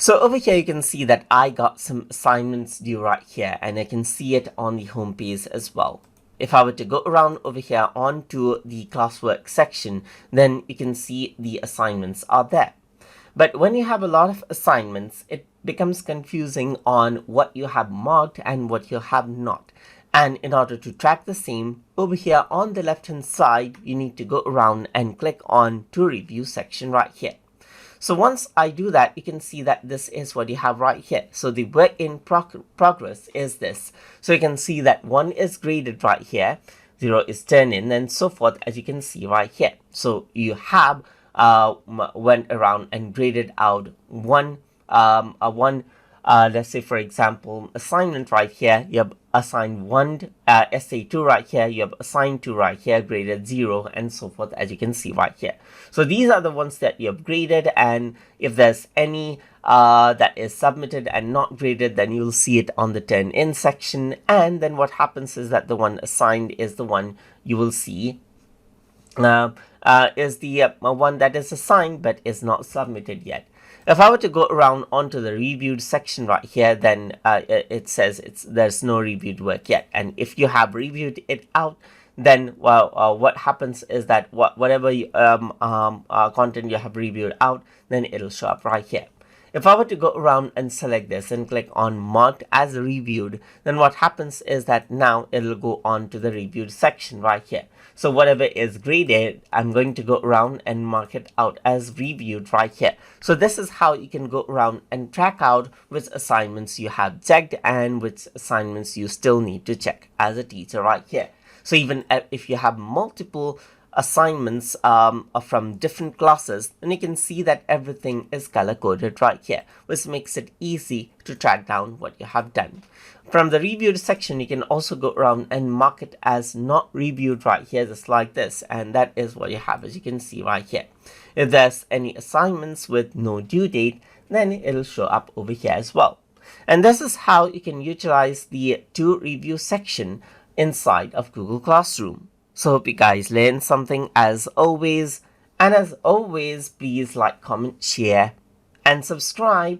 So over here, you can see that I got some assignments due right here, and I can see it on the home page as well. If I were to go around over here onto the classwork section, then you can see the assignments are there. But when you have a lot of assignments, it becomes confusing on what you have marked and what you have not. And in order to track the same, over here on the left hand side, you need to go around and click on to review section right here. So once I do that, you can see that this is what you have right here. So the work in progress is this. So you can see that 1 is graded right here, 0 is turned in, and so forth, as you can see right here. So you have went around and graded out one let's say for example assignment right here. You have assigned 1 essay 2 right here, you have assigned 2 right here, graded 0, and so forth, as you can see right here. So these are the ones that you have graded, and if there's any that is submitted and not graded, then you'll see it on the turn in section. And then what happens is that the one assigned is the one you will see is the one that is assigned but is not submitted yet. If I were to go around onto the reviewed section right here, then it says there's no reviewed work yet. And if you have reviewed it out, then what happens is that whatever content you have reviewed out, then it'll show up right here. If I were to go around and select this and click on marked as reviewed, then what happens is that now it'll go on to the reviewed section right here. So whatever is graded, I'm going to go around and mark it out as reviewed right here. So this is how you can go around and track out which assignments you have checked and which assignments you still need to check as a teacher right here. So even if you have multiple assignments from different classes, then you can see that everything is color coded right here, which makes it easy to track down what you have done. From the reviewed section, you can also go around and mark it as not reviewed right here, just like this, and that is what you have, as you can see right here. If there's any assignments with no due date, then it'll show up over here as well. And this is how you can utilize the to review section inside of Google Classroom. So hope you guys learned something as always, and as always, please like, comment, share, and subscribe